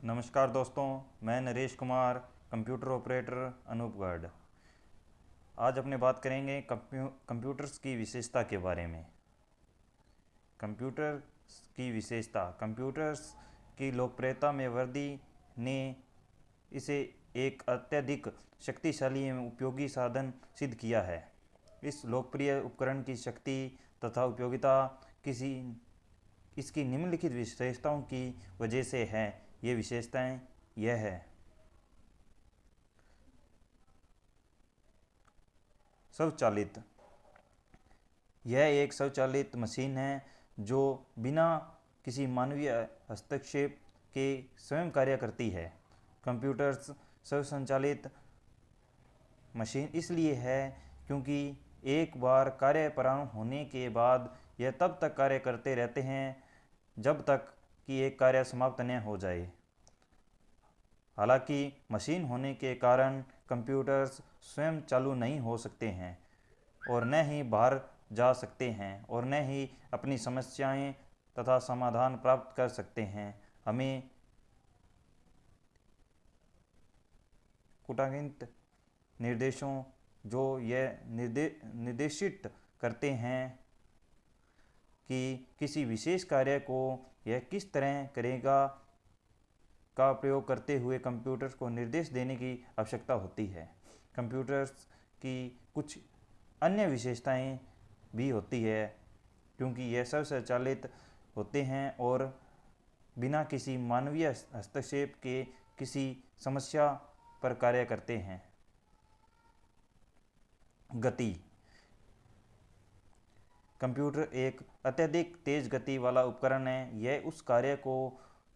नमस्कार दोस्तों, मैं नरेश कुमार, कंप्यूटर ऑपरेटर अनूपगढ़। आज अपने बात करेंगे कंप्यूटर्स की विशेषता के बारे में। कंप्यूटर्स की विशेषता। कंप्यूटर्स की लोकप्रियता में वृद्धि ने इसे एक अत्यधिक शक्तिशाली एवं उपयोगी साधन सिद्ध किया है। इस लोकप्रिय उपकरण की शक्ति तथा उपयोगिता किसी इसकी निम्नलिखित विशेषताओं की वजह से है। ये विशेषताएं यह है: स्वचालित। यह एक स्वचालित मशीन है जो बिना किसी मानवीय हस्तक्षेप के स्वयं कार्य करती है। कंप्यूटर्स स्वसंचालित मशीन इसलिए है क्योंकि एक बार कार्य प्रारंभ होने के बाद यह तब तक कार्य करते रहते हैं जब तक कि एक कार्य समाप्त न हो जाए। हालांकि मशीन होने के कारण कंप्यूटर्स स्वयं चालू नहीं हो सकते हैं और न ही बाहर जा सकते हैं और न ही अपनी समस्याएं तथा समाधान प्राप्त कर सकते हैं। हमें कूटांकित निर्देशों जो यह निर्देशित करते हैं कि किसी विशेष कार्य को यह किस तरह करेगा का प्रयोग करते हुए कंप्यूटर्स को निर्देश देने की आवश्यकता होती है। कंप्यूटर्स की कुछ अन्य विशेषताएं भी होती है क्योंकि यह स्वचालित होते हैं और बिना किसी मानवीय हस्तक्षेप के किसी समस्या पर कार्य करते हैं। गति। कंप्यूटर एक अत्यधिक तेज गति वाला उपकरण है। यह उस कार्य को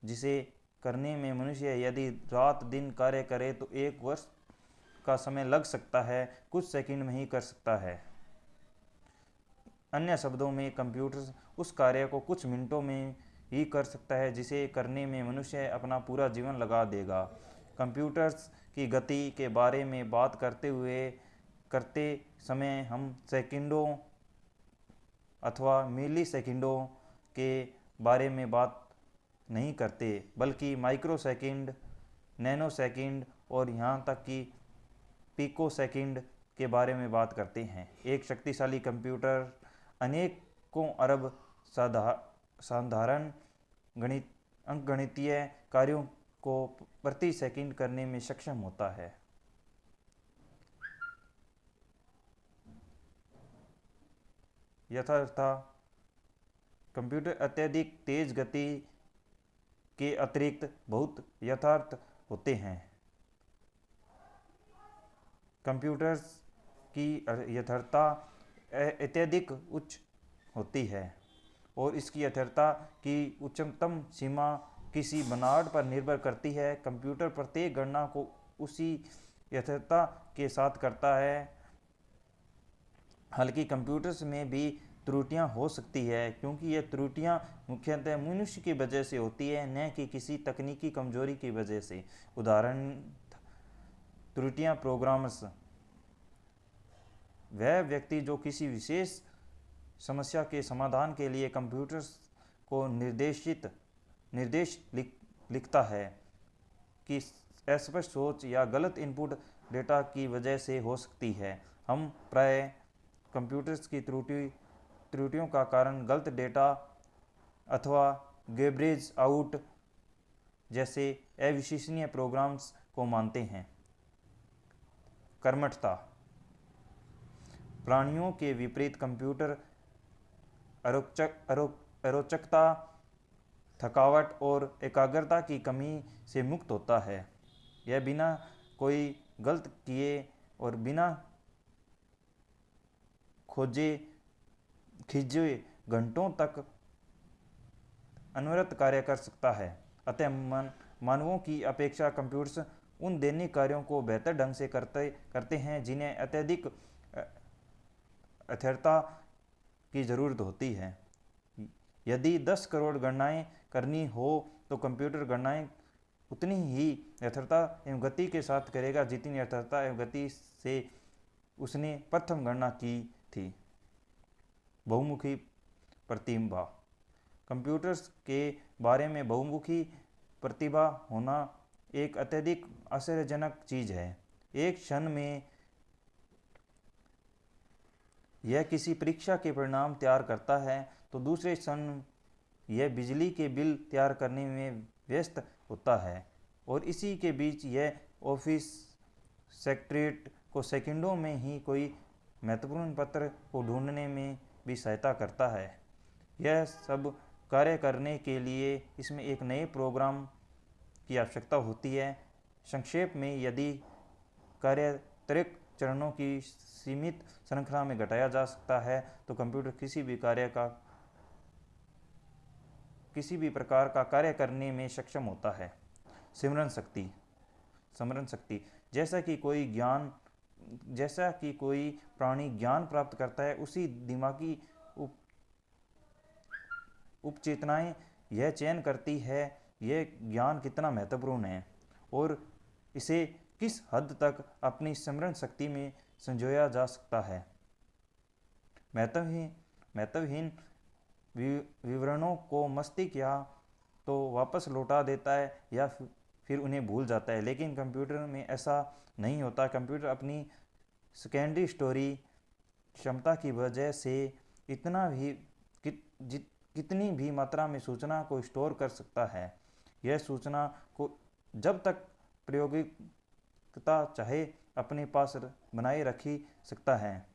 जिसे करने में मनुष्य यदि रात दिन कार्य करे तो 1 वर्ष का समय लग सकता है, कुछ सेकंड में ही कर सकता है। अन्य शब्दों में कंप्यूटर उस कार्य को कुछ मिनटों में ही कर सकता है जिसे करने में मनुष्य अपना पूरा जीवन लगा देगा। कंप्यूटर्स की गति के बारे में बात करते समय हम सेकंडों अथवा मिली सेकंडों के बारे में बात नहीं करते बल्कि माइक्रो सेकंड, नैनो सेकंड और यहाँ तक कि पिको सेकंड के बारे में बात करते हैं। एक शक्तिशाली कंप्यूटर अनेकों अरब साधारण अंकगणितीय कार्यों को प्रति सेकंड करने में सक्षम होता है। यथार्थता। कंप्यूटर अत्यधिक तेज गति के अतिरिक्त बहुत यथार्थ होते हैं। कंप्यूटर्स की यथार्थता अत्यधिक उच्च होती है और इसकी यथार्थता की उच्चतम सीमा किसी बनावट पर निर्भर करती है। कंप्यूटर प्रत्येक गणना को उसी यथार्थता के साथ करता है। हालांकि कंप्यूटर्स में भी त्रुटियां हो सकती है क्योंकि ये त्रुटियां मुख्यतः मनुष्य की वजह से होती है, न कि किसी तकनीकी कमजोरी की वजह से। उदाहरण त्रुटियां प्रोग्रामर्स। वह व्यक्ति जो किसी विशेष समस्या के समाधान के लिए कंप्यूटर्स को निर्देश लिखता है कि अस्पष्ट सोच या गलत इनपुट डेटा की वजह से हो सकती है। हम प्राय कंप्यूटर्स की त्रुटियों का कारण गलत डेटा अथवा गैबरेज आउट जैसे अविश्वसनीय प्रोग्राम्स को मानते हैं। कर्मठता। प्राणियों के विपरीत कंप्यूटर अरोचकता, थकावट और एकाग्रता की कमी से मुक्त होता है। यह बिना कोई गलत किए और बिना खिंचे घंटों तक अनवरत कार्य कर सकता है। अतः मानवों की अपेक्षा कंप्यूटर्स उन दैनिक कार्यों को बेहतर ढंग से करते हैं जिन्हें अत्यधिक यथार्थता की ज़रूरत होती है। यदि 10 करोड़ गणनाएं करनी हो तो कंप्यूटर गणनाएं उतनी ही यथार्थता एवं गति के साथ करेगा जितनी यथार्थता एवं गति से उसने प्रथम गणना की थी। बहुमुखी प्रतिभा। कंप्यूटर्स के बारे में बहुमुखी प्रतिभा होना एक अत्यधिक आश्चर्यजनक चीज़ है। एक क्षण में यह किसी परीक्षा के परिणाम तैयार करता है तो दूसरे क्षण यह बिजली के बिल तैयार करने में व्यस्त होता है, और इसी के बीच यह ऑफिस सेक्रेटरीट को सेकंडों में ही कोई महत्वपूर्ण पत्र को ढूंढने में भी सहायता करता है। यह सब कार्य करने के लिए इसमें एक नए प्रोग्राम की आवश्यकता होती है। संक्षेप में, यदि कार्य त्वरित चरणों की सीमित श्रृंखला में घटाया जा सकता है तो कंप्यूटर किसी भी प्रकार का कार्य करने में सक्षम होता है। स्मरण शक्ति जैसा कि कोई प्राणी ज्ञान प्राप्त करता है, उसी दिमागी उपचेतनाएं यह चयन करती है यह ज्ञान कितना महत्वपूर्ण है और इसे किस हद तक अपनी स्मरण शक्ति में संजोया जा सकता है। महत्वहीन विवरणों को मस्तिष्क या तो वापस लौटा देता है या फिर उन्हें भूल जाता है, लेकिन कंप्यूटर में ऐसा नहीं होता। कंप्यूटर अपनी सेकेंडरी स्टोरी क्षमता की वजह से कितनी भी मात्रा में सूचना को स्टोर कर सकता है। यह सूचना को जब तक प्रयोगकर्ता चाहे अपने पास बनाए रखी सकता है,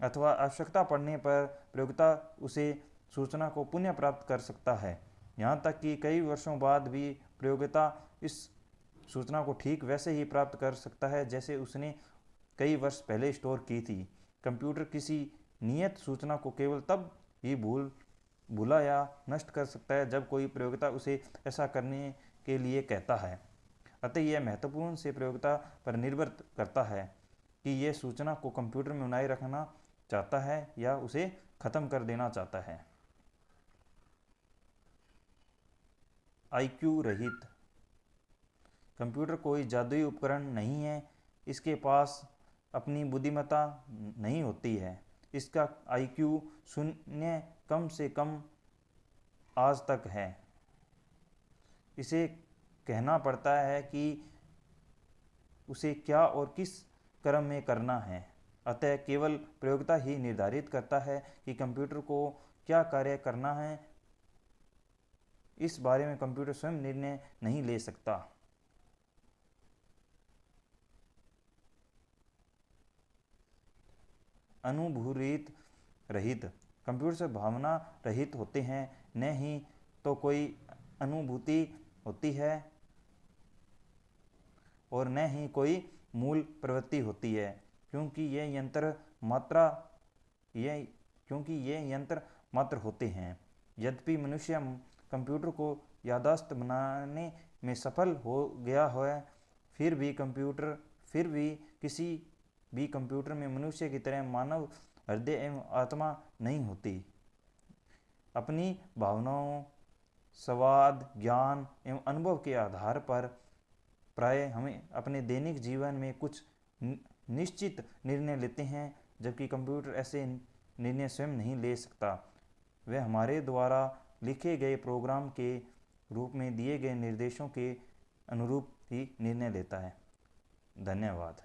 अथवा आवश्यकता पड़ने पर प्रयोगकर्ता उसे सूचना को पुनः प्राप्त कर सकता है। यहाँ तक कि कई वर्षों बाद भी प्रयोगकर्ता इस सूचना को ठीक वैसे ही प्राप्त कर सकता है जैसे उसने कई वर्ष पहले स्टोर की थी। कंप्यूटर किसी नियत सूचना को केवल तब ही भूला या नष्ट कर सकता है जब कोई प्रयोगकर्ता उसे ऐसा करने के लिए कहता है। अतः यह महत्वपूर्ण से प्रयोगकर्ता पर निर्भर करता है कि यह सूचना को कंप्यूटर में बनाए रखना चाहता है या उसे खत्म कर देना चाहता है। आईक्यू रहित कंप्यूटर कोई जादुई उपकरण नहीं है। इसके पास अपनी बुद्धिमत्ता नहीं होती है। इसका आईक्यू 0 कम से कम आज तक है। इसे कहना पड़ता है कि उसे क्या और किस क्रम में करना है। अतः केवल प्रयोगकर्ता ही निर्धारित करता है कि कंप्यूटर को क्या कार्य करना है। इस बारे में कंप्यूटर स्वयं निर्णय नहीं ले सकता। अनुभूति रहित कंप्यूटर से भावना रहित होते हैं, न ही तो कोई अनुभूति होती है और न ही कोई मूल प्रवृत्ति होती है, क्योंकि ये यंत्र मात्र होते हैं। यद्यपि मनुष्य कंप्यूटर को याददाश्त बनाने में सफल हो गया है, फिर भी किसी भी कंप्यूटर में मनुष्य की तरह मानव हृदय एवं आत्मा नहीं होती। अपनी भावनाओं, स्वाद, ज्ञान एवं अनुभव के आधार पर प्रायः हमें अपने दैनिक जीवन में कुछ निश्चित निर्णय लेते हैं, जबकि कंप्यूटर ऐसे निर्णय स्वयं नहीं ले सकता। वह हमारे द्वारा लिखे गए प्रोग्राम के रूप में दिए गए निर्देशों के अनुरूप ही निर्णय लेता है। धन्यवाद।